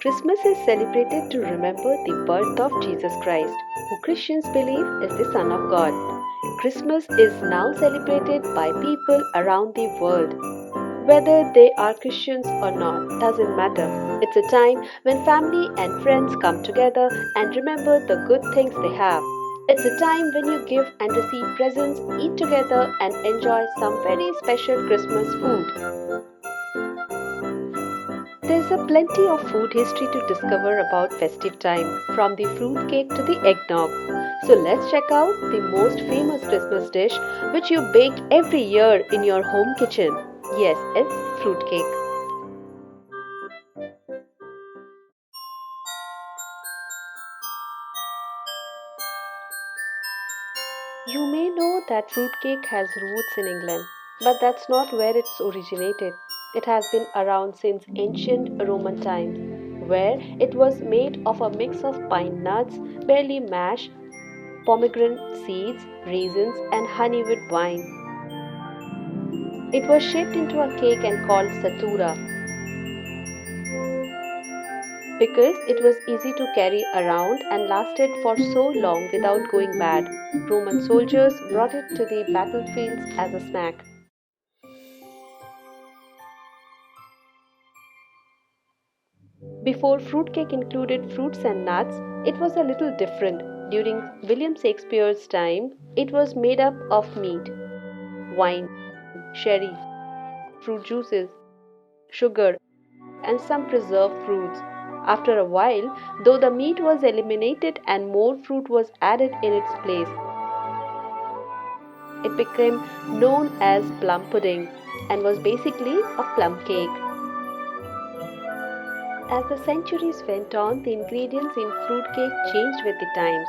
Christmas is celebrated to remember the birth of Jesus Christ, who Christians believe is the Son of God. Christmas is now celebrated by people around the world. Whether they are Christians or not doesn't matter. It's a time when family and friends come together and remember the good things they have. It's a time when you give and receive presents, eat together, and enjoy some very special Christmas food. There's a plenty of food history to discover about festive time, from the fruitcake to the eggnog. So let's check out the most famous Christmas dish which you bake every year in your home kitchen. Yes, it's fruitcake. You may know that fruitcake has roots in England, but that's not where it's originated. It has been around since ancient Roman times, where it was made of a mix of pine nuts, barley mash, pomegranate seeds, raisins, and honey with wine. It was shaped into a cake and called satura because it was easy to carry around and lasted for so long without going bad. Roman soldiers brought it to the battlefields as a snack. Before fruitcake included fruits and nuts, it was a little different. During William Shakespeare's time, it was made up of meat, wine, sherry, fruit juices, sugar, and some preserved fruits. After a while, though, the meat was eliminated and more fruit was added in its place, it became known as plum pudding and was basically a plum cake. As the centuries went on, the ingredients in fruitcake changed with the times.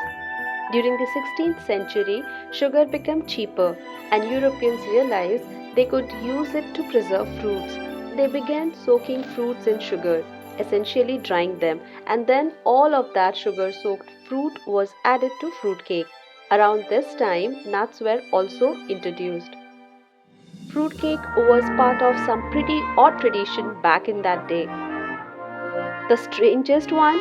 During the 16th century, sugar became cheaper, and Europeans realized they could use it to preserve fruits. They began soaking fruits in sugar, essentially drying them, and then all of that sugar soaked fruit was added to fruitcake. Around this time, nuts were also introduced. Fruitcake was part of some pretty odd tradition back in that day. The strangest one?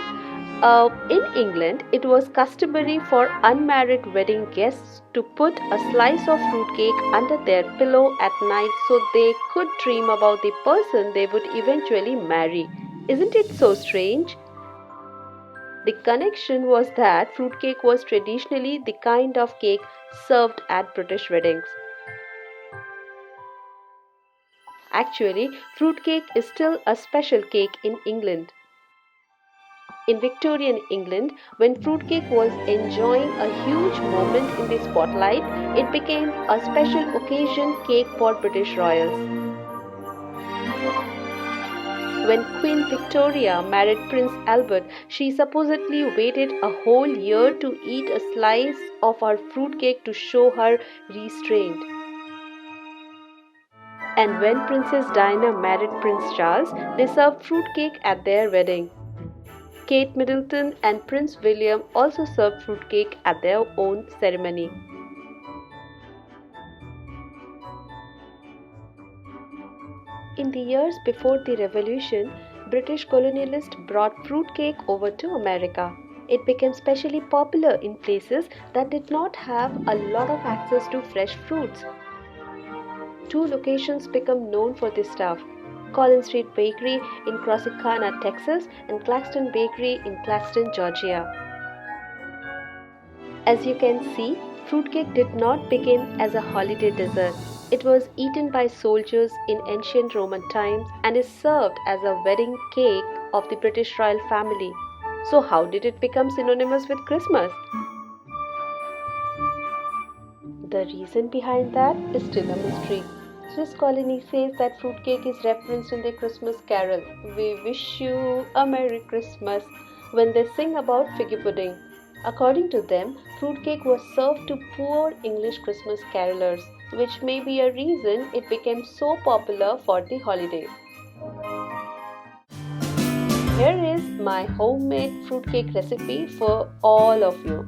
In England, it was customary for unmarried wedding guests to put a slice of fruitcake under their pillow at night so they could dream about the person they would eventually marry. Isn't it so strange? The connection was that fruitcake was traditionally the kind of cake served at British weddings. Actually, fruitcake is still a special cake in England. In Victorian England, when fruitcake was enjoying a huge moment in the spotlight, it became a special occasion cake for British royals. When Queen Victoria married Prince Albert, she supposedly waited a whole year to eat a slice of her fruitcake to show her restraint. And when Princess Diana married Prince Charles, they served fruitcake at their wedding. Kate Middleton and Prince William also served fruitcake at their own ceremony. In the years before the Revolution, British colonialists brought fruitcake over to America. It became specially popular in places that did not have a lot of access to fresh fruits. Two locations became known for this stuff: Collins Street Bakery in Corsicana, Texas, and Claxton Bakery in Claxton, Georgia. As you can see, fruitcake did not begin as a holiday dessert. It was eaten by soldiers in ancient Roman times and is served as a wedding cake of the British royal family. So, how did it become synonymous with Christmas? The reason behind that is still a mystery. Swiss Colony says that fruitcake is referenced in their Christmas carol, "We wish you a Merry Christmas," when they sing about fig pudding. According to them, fruitcake was served to poor English Christmas carolers, which may be a reason it became so popular for the holiday. Here is my homemade fruitcake recipe for all of you.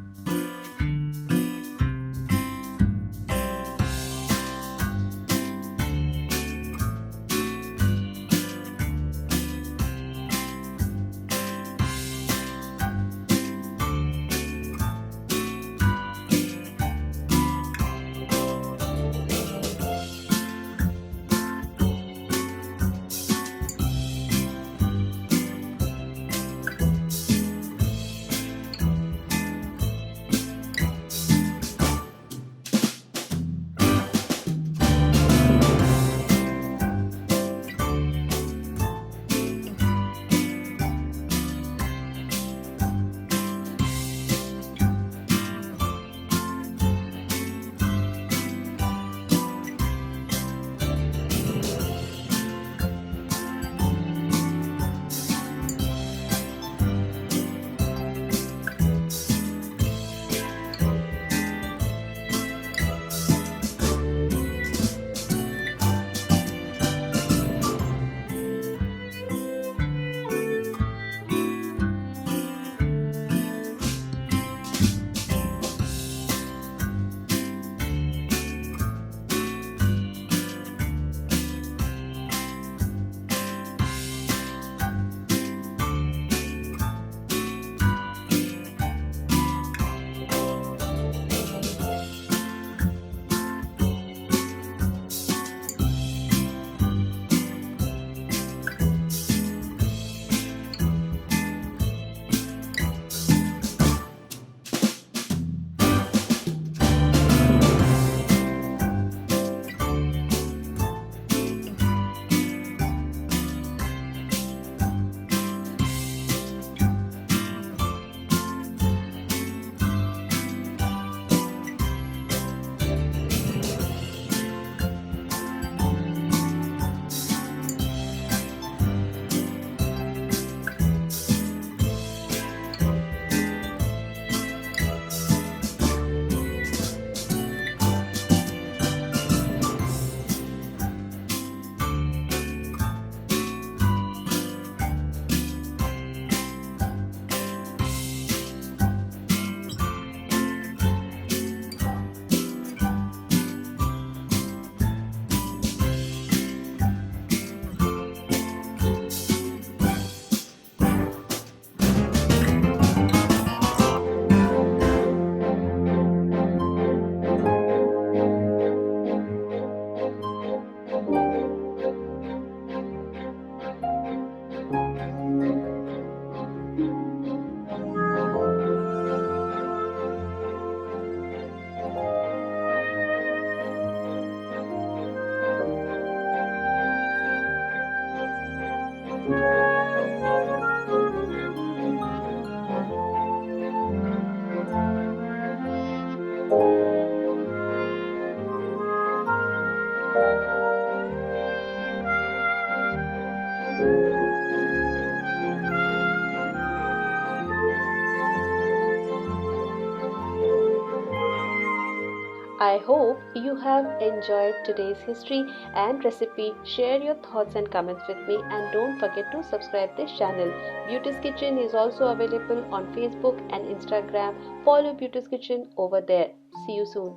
I hope you have enjoyed today's history and recipe. Share your thoughts and comments with me, and don't forget to subscribe this channel. Beauty's Kitchen is also available on Facebook and Instagram. Follow Beauty's Kitchen over there. See you soon.